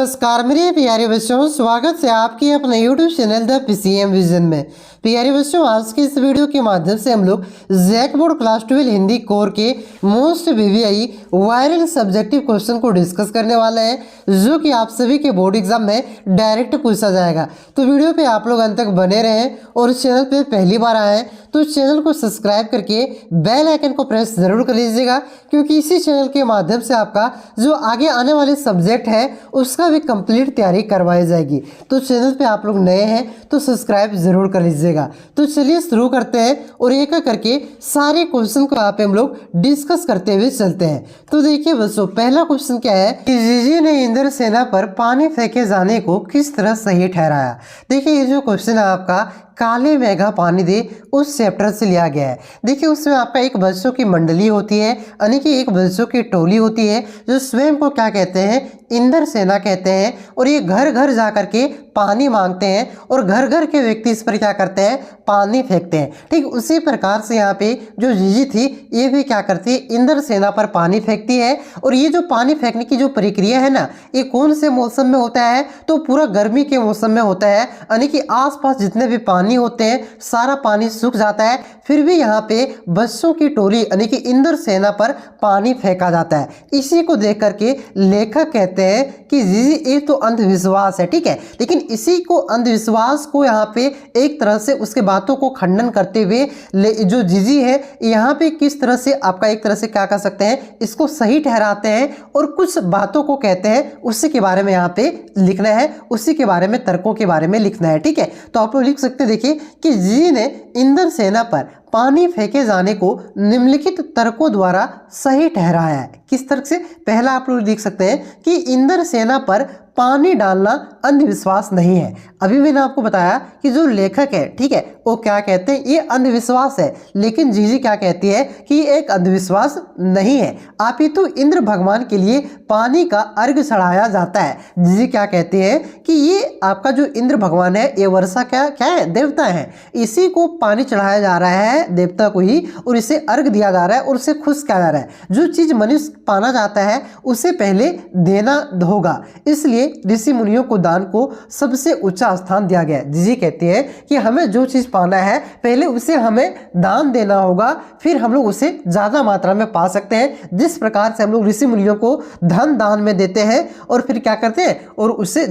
नमस्कार मेरे प्यारे बच्चों, स्वागत है आपके अपने YouTube channel the PCM vision में। प्यारे बच्चों, आज के इस वीडियो के माध्यम से हम लोग JAC board class 12 Hindi core के most VVI viral subjective question को डिस्कस करने वाले हैं, जो कि आप सभी के बोर्ड एग्जाम में डायरेक्ट पूछा जाएगा। तो वीडियो पे आप लोग अंत तक बने रहें और चैनल पे पहली बार आए तो चैनल को सब्सक्राइब करके बेल आइकन को प्रेस जरूर कर लीजिएगा, क्योंकि इसी चैनल के माध्यम से आपका जो आगे आने वाले सब्जेक्ट है उसका भी कंप्लीट तैयारी करवाई जाएगी। तो चैनल पे आप लोग नए हैं तो सब्सक्राइब जरूर कर लीजिएगा। तो चलिए शुरू करते हैं और एक एक करके सारे क्वेश्चन को यहाँ पे हम लोग डिस्कस करते हुए चलते हैं। तो देखिए बच्चों, पहला क्वेश्चन क्या है कि जीजी ने इंद्र सेना पर पानी फेंके जाने को किस तरह सही ठहराया। देखिए ये जो क्वेश्चन है आपका काले मेघा पानी दे उस चैप्टर से लिया गया है। देखिए उसमें आपका एक बच्चों की मंडली होती है, यानी कि एक बच्चों की टोली होती है जो स्वयं को क्या कहते हैं, इंद्र सेना कहते हैं, और ये घर घर जा करके पानी मांगते हैं और घर घर के व्यक्ति इस पर क्या करते हैं, पानी फेंकते हैं। ठीक उसी प्रकार से यहाँ पे जो जीजी थी ये भी क्या करती है, इंद्र सेना पर पानी फेंकती है। और ये जो पानी फेंकने की जो प्रक्रिया है ना, ये कौन से मौसम में होता है, तो पूरा गर्मी के मौसम में होता है, यानी कि आसपास जितने भी पानी होते हैं सारा पानी सूख जाता है, फिर भी यहाँ पे बच्चों की टोली यानी कि इंद्र सेना पर पानी फेंका जाता है। इसी को देख करके लेखक कहते हैं कि जीजी ये तो अंधविश्वास है। ठीक है, लेकिन इसी को अंधविश्वास को यहाँ पे एक तरह से उसके बातों को खंडन करते हुए जो जीजी है यहाँ पे किस तरह से आपका एक तरह से क्या कर सकते हैं, इसको सही ठहराते हैं और कुछ बातों को कहते हैं, उसी के बारे में यहाँ पे लिखना है, उसी के बारे में तर्कों के बारे में लिखना है। ठीक है, तो आप लोग लिख सकते हैं देखिए कि जीजी ने इंद्र सेना पर पानी फेंके जाने को निम्नलिखित तर्कों द्वारा सही ठहराया है। किस तर्क से, पहला आप लोग देख सकते हैं कि इंद्र सेना पर पानी डालना अंधविश्वास नहीं है। अभी मैंने आपको बताया कि जो लेखक है, ठीक है, वो क्या कहते हैं, ये अंधविश्वास है, लेकिन जीजी क्या कहती है कि ये एक अंधविश्वास नहीं है, आप ही तो इंद्र भगवान के लिए पानी का अर्घ चढ़ाया जाता है। जीजी क्या कहते हैं कि ये आपका जो इंद्र भगवान है ये वर्षा क्या है, देवता है, इसी को पानी चढ़ाया जा रहा है, देवता को ही, और इसे अर्घ दिया जा रहा है और उसे खुश किया जा रहा है। जो चीज मनुष्य पाना चाहता है उसे पहले देना होगा, इसलिए ऋषि मुनियों को दान को सबसे ऊंचा स्थान दिया गया है। जीजी कहते हैं कि हमें जो चीज पाना है पहले उसे हमें दान देना होगा, फिर हम लोग उसे ज्यादा मात्रा में पा सकते हैं। जिस प्रकार से हम लोग ऋषि मुनियों को धन दान में देते हैं और फिर क्या करते हैं, और उससे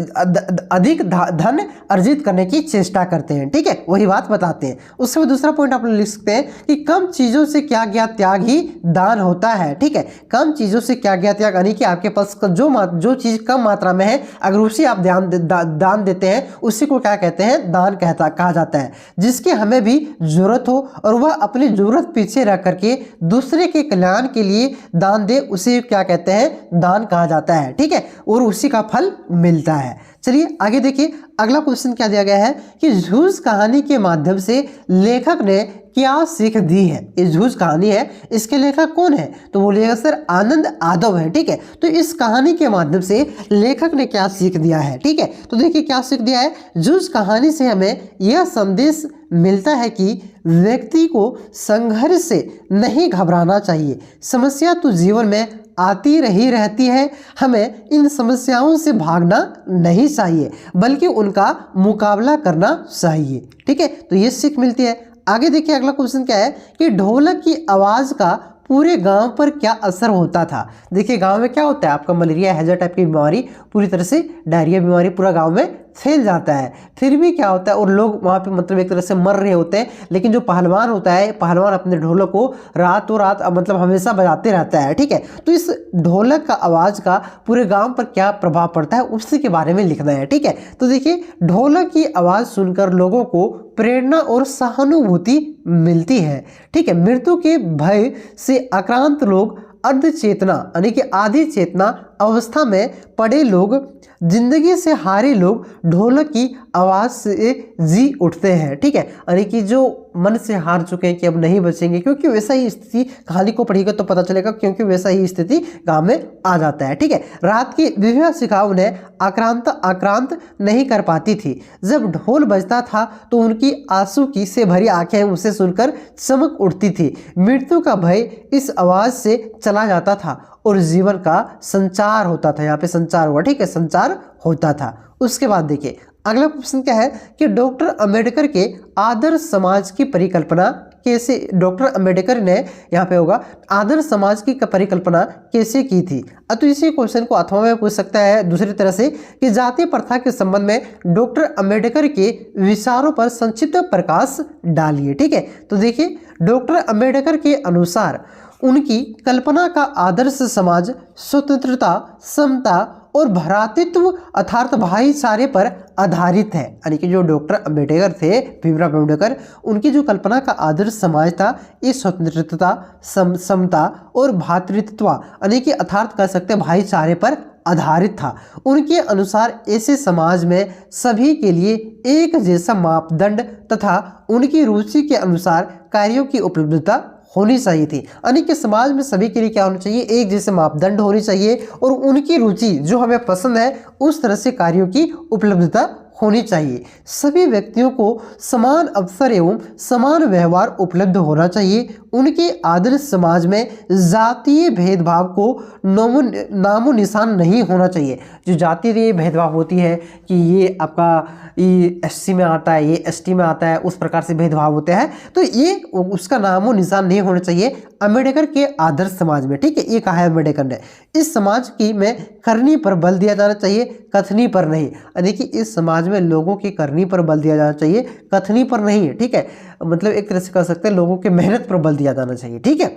अधिक धन अर्जित करने की चेष्टा करते हैं। ठीक है, वही बात बताते हैं। उसके बाद दूसरा पॉइंट आप लोग लिख सकते हैं कि कम चीजों से क्या गया त्याग ही दान होता है। ठीक है, कम चीजों से क्या गया त्याग, यानी कि आपके पास जो चीज कम मात्रा में है अगर उसे आप दान देते हैं उसी को क्या कहते हैं, दान कहा जाता है। जिसकी हमें भी जरूरत हो और वह अपनी जरूरत पीछे रख करके दूसरे के कल्याण के लिए दान दे, उसे क्या कहते हैं, दान कहा जाता है। ठीक है, और उसी का फल मिलता है। चलिए आगे देखिए, अगला क्वेश्चन क्या दिया गया है कि झूठ कहानी के माध्यम से लेखक ने क्या सीख दी है। ये झूठ कहानी है, इसके लेखक कौन है, तो वो लेखक सर आनंद आदव है। ठीक है, तो इस कहानी के माध्यम से लेखक ने क्या सीख दिया है। ठीक है, तो देखिए क्या सीख दिया है, झूठ कहानी से हमें यह संदेश मिलता है कि व्यक्ति को संघर्ष से नहीं घबराना चाहिए। समस्या तो जीवन में आती रही रहती है, हमें इन समस्याओं से भागना नहीं चाहिए बल्कि उनका मुकाबला करना चाहिए। ठीक है, तो ये सीख मिलती है। आगे देखिए अगला क्वेश्चन क्या है कि ढोलक की आवाज का पूरे गांव पर क्या असर होता था। देखिए गांव में क्या होता है, आपका मलेरिया हैजा टाइप की बीमारी, पूरी तरह से डायरिया बीमारी पूरा गांव में फैल जाता है, फिर भी क्या होता है, और लोग वहाँ पे मतलब एक तरह से मर रहे होते हैं, लेकिन जो पहलवान होता है, पहलवान अपने ढोलक को रातों रात मतलब हमेशा बजाते रहता है। ठीक है, तो इस ढोलक का आवाज़ का पूरे गांव पर क्या प्रभाव पड़ता है उसी के बारे में लिखना है। ठीक है, तो देखिए ढोलक की आवाज़ सुनकर लोगों को प्रेरणा और सहानुभूति मिलती है। ठीक है, मृत्यु के भय से आक्रांत लोग, अर्ध चेतना यानी कि आधी चेतना अवस्था में पड़े लोग, जिंदगी से हारे लोग ढोलक की आवाज़ से जी उठते हैं। ठीक है, यानी कि जो मन से हार चुके हैं कि अब नहीं बचेंगे, क्योंकि वैसा ही स्थिति, कहानी को पढ़िएगा तो पता चलेगा, क्योंकि वैसा ही स्थिति गांव में आ जाता है। ठीक है, रात की दिव्या शिखा उन्हें आक्रांत नहीं कर पाती थी। जब ढोल बजता था तो उनकी आंसू की से भरी आंखें उसे सुनकर चमक उठती थी। मृत्यु का भय इस आवाज़ से चला जाता था और जीवन का संचार होता था। यहाँ पे संचार हुआ, ठीक है, संचार होता था। उसके बाद देखिए अगला क्वेश्चन क्या है कि डॉक्टर अंबेडकर के आदर्श समाज की परिकल्पना कैसे, डॉक्टर अंबेडकर ने यहाँ पे होगा आदर्श समाज की परिकल्पना कैसे की थी। तो इसी क्वेश्चन को अथवा में पूछ सकता है दूसरी तरह से कि जाति प्रथा के संबंध में डॉक्टर अंबेडकर के विचारों पर संक्षिप्त प्रकाश डालिए। ठीक है, तो देखिए डॉक्टर अंबेडकर के अनुसार उनकी कल्पना का आदर्श समाज स्वतंत्रता, समता और भ्रातृत्व अर्थात भाईचारे पर आधारित है। यानी कि जो डॉक्टर अंबेडकर थे, भीमराव अंबेडकर, उनकी जो कल्पना का आदर्श समाज था ये स्वतंत्रता, समता और भ्रातृत्व यानी कि अर्थात कह सकते हैं भाईचारे पर आधारित था। उनके अनुसार ऐसे समाज में सभी के लिए एक जैसा मापदंड तथा उनकी रुचि के अनुसार कार्यों की उपलब्धता होनी चाहिए थी। यानी कि समाज में सभी के लिए क्या होना चाहिए, एक जैसे मापदंड होनी चाहिए और उनकी रुचि जो हमें पसंद है उस तरह से कार्यों की उपलब्धता होनी चाहिए। सभी व्यक्तियों को समान अवसर एवं समान व्यवहार उपलब्ध होना चाहिए। उनके आदर्श समाज में जातीय भेदभाव को नामो निशान नहीं होना चाहिए। जो जातीय भेदभाव होती है कि ये आपका ये एससी में आता है, ये एसटी में आता है, उस प्रकार से भेदभाव होते हैं, तो ये उसका नामो निशान नहीं होना चाहिए अंबेडकर के आदर्श समाज में। ठीक है, ये कहा है अंबेडकर ने। इस समाज की में करनी पर बल दिया जाना चाहिए, कथनी पर नहीं। यानी कि इस समाज में लोगों की करनी पर बल दिया जाना चाहिए, कथनी पर नहीं। ठीक है, मतलब एक तरह से कह सकते हैं लोगों के मेहनत पर बल दिया जाना चाहिए। ठीक है,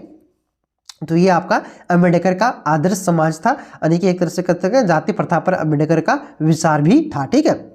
तो ये आपका अंबेडकर का आदर्श समाज था। यानी कि एक तरह से कह सकते हैं जाति प्रथा पर अंबेडकर का विचार भी था। ठीक है,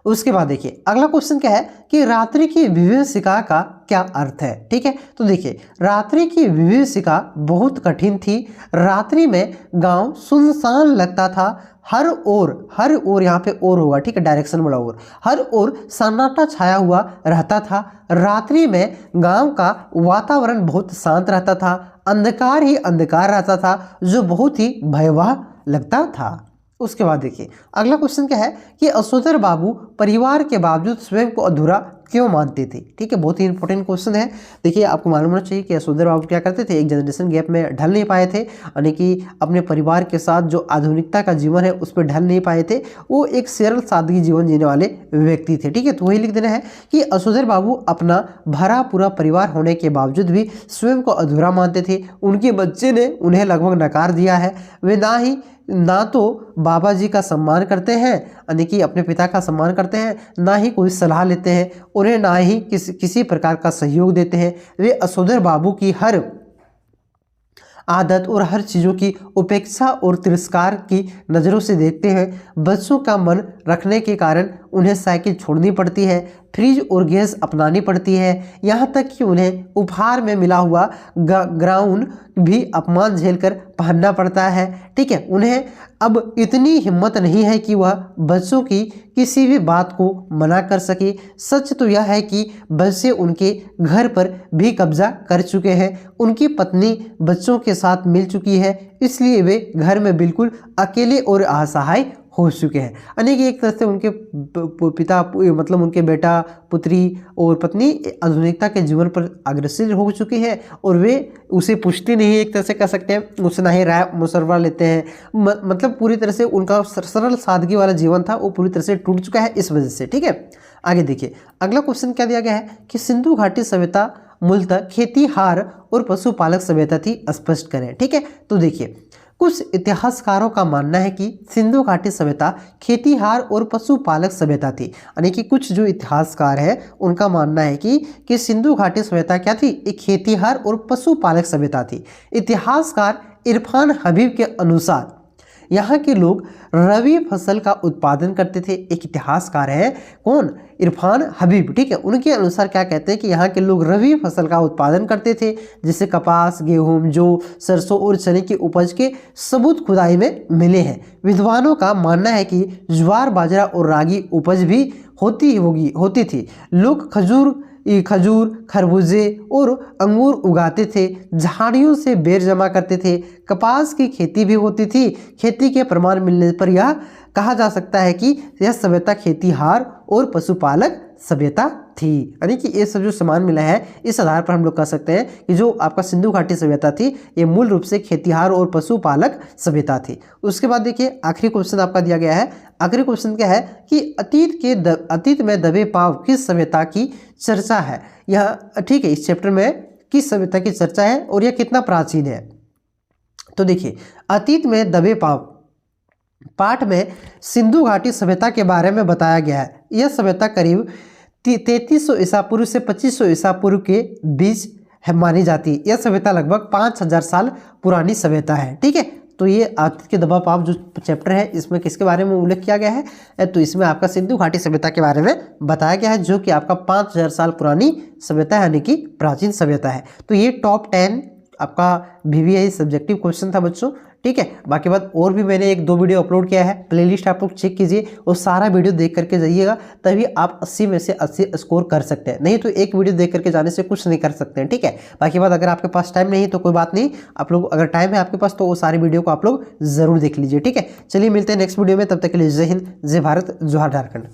उसके बाद देखिए अगला क्वेश्चन क्या है कि रात्रि की विभीषिका का क्या अर्थ है। ठीक है, तो देखिए रात्रि की विभीषिका बहुत कठिन थी। रात्रि में गांव सुनसान लगता था। हर ओर यहाँ पे और होगा, ठीक है, डायरेक्शन वाला ओर, हर ओर सन्नाटा छाया हुआ रहता था। रात्रि में गांव का वातावरण बहुत शांत रहता था, अंधकार ही अंधकार रहता था जो बहुत ही भयावह लगता था। उसके बाद देखिए अगला क्वेश्चन क्या है कि यशोधर बाबू परिवार के बावजूद स्वयं को अधूरा क्यों मानते थे। ठीक है, बहुत ही इंपॉर्टेंट क्वेश्चन है। देखिए आपको मालूम होना चाहिए कि यशोधर बाबू क्या करते थे, एक जनरेशन गैप में ढल नहीं पाए थे, यानी कि अपने परिवार के साथ जो आधुनिकता का जीवन है उस पर ढल नहीं पाए थे। वो एक सरल सादगी जीवन जीने वाले व्यक्ति थे। ठीक है, तो वही लिख देना है कि यशोधर बाबू अपना भरा पूरा परिवार होने के बावजूद भी स्वयं को अधूरा मानते थे। उनके बच्चे ने उन्हें लगभग नकार दिया है। वे ना तो बाबा जी का सम्मान करते हैं, यानी कि अपने पिता का सम्मान करते हैं, ना ही कोई सलाह लेते हैं, उन्हें ना ही किसी प्रकार का सहयोग देते हैं। वे यशोधर बाबू की हर आदत और हर चीज़ों की उपेक्षा और तिरस्कार की नज़रों से देखते हैं। बच्चों का मन रखने के कारण उन्हें साइकिल छोड़नी पड़ती है, फ्रिज और गैस अपनानी पड़ती है, यहाँ तक कि उन्हें उपहार में मिला हुआ ग्राउन भी अपमान झेलकर पहनना पड़ता है। ठीक है, उन्हें अब इतनी हिम्मत नहीं है कि वह बच्चों की किसी भी बात को मना कर सके। सच तो यह है कि बच्चे उनके घर पर भी कब्जा कर चुके हैं। उनकी पत्नी बच्चों के साथ मिल चुकी है, इसलिए वे घर में बिल्कुल अकेले और असहाय हो चुके हैं। यानी कि एक तरह से उनके पिता मतलब उनके बेटा, पुत्री और पत्नी आधुनिकता के जीवन पर अग्रसर हो चुके हैं और वे उसे पूछते नहीं, एक तरह से कह सकते हैं उससे ना ही राय मशवरा लेते हैं। मतलब पूरी तरह से उनका सरल सादगी वाला जीवन था वो पूरी तरह से टूट चुका है इस वजह से। ठीक है, आगे देखिए अगला क्वेश्चन क्या दिया गया है कि सिंधु घाटी सभ्यता मूलतः खेतीहार और पशुपालक सभ्यता थी, स्पष्ट करें। ठीक है, तो देखिए कुछ इतिहासकारों का मानना है कि सिंधु घाटी सभ्यता खेतीहार और पशुपालक सभ्यता थी। यानी कि कुछ जो इतिहासकार है उनका मानना है कि सिंधु घाटी सभ्यता क्या थी, एक खेतीहार और पशुपालक सभ्यता थी। इतिहासकार इरफान हबीब के अनुसार यहाँ के लोग रबी फसल का उत्पादन करते थे। एक इतिहासकार है कौन, इरफान हबीब। ठीक है, उनके अनुसार क्या कहते हैं कि यहाँ के लोग रबी फसल का उत्पादन करते थे, जैसे कपास, गेहूं, जौ, सरसों और चने की उपज के सबूत खुदाई में मिले हैं। विद्वानों का मानना है कि ज्वार, बाजरा और रागी उपज भी होती थी। लोग खजूर, खरबूजे और अंगूर उगाते थे, झाड़ियों से बेर जमा करते थे। कपास की खेती भी होती थी। खेती के प्रमाण मिलने पर यह कहा जा सकता है कि यह सभ्यता खेतीहार और पशुपालक सभ्यता थी। यानी कि ये सब जो सामान मिला है इस आधार पर हम लोग कह सकते हैं कि जो आपका सिंधु घाटी सभ्यता थी ये मूल रूप से खेतिहार और पशुपालक सभ्यता थी। उसके बाद देखिए आखिरी क्वेश्चन आपका दिया गया है। आखिरी क्वेश्चन क्या है कि अतीत में दबे पांव किस सभ्यता की चर्चा है। यह ठीक है, इस चैप्टर में किस सभ्यता की चर्चा है और यह कितना प्राचीन है। तो देखिए अतीत में दबे पांव पाठ में सिंधु घाटी सभ्यता के बारे में बताया गया है। यह सभ्यता करीब 3300 ईसा पूर्व से 2500 ईसा पूर्व के बीच मानी जाती है। यह सभ्यता लगभग 5000 साल पुरानी सभ्यता है। ठीक है, तो ये अतीत के दबा पाव जो चैप्टर है इसमें किसके बारे में उल्लेख किया गया है, तो इसमें आपका सिंधु घाटी सभ्यता के बारे में बताया गया है, जो कि आपका 5000 साल पुरानी सभ्यता है, यानी कि प्राचीन सभ्यता है। तो ये टॉप 10 आपका VVI सब्जेक्टिव क्वेश्चन था बच्चों। ठीक है, बाकी बात और भी मैंने 1-2 वीडियो अपलोड किया है, प्लेलिस्ट आप लोग चेक कीजिए और सारा वीडियो देख करके जाइएगा, तभी आप 80 में से 80 स्कोर कर सकते हैं। नहीं तो एक वीडियो देख करके जाने से कुछ नहीं कर सकते हैं। ठीक है, बाकी बात अगर आपके पास टाइम नहीं तो कोई बात नहीं, आप लोग अगर टाइम है आपके पास तो वो सारी वीडियो को आप लोग जरूर देख लीजिए। ठीक है, चलिए मिलते हैं नेक्स्ट वीडियो में, तब तक के लिए जय हिंद, जय भारत, जोहार झारखंड।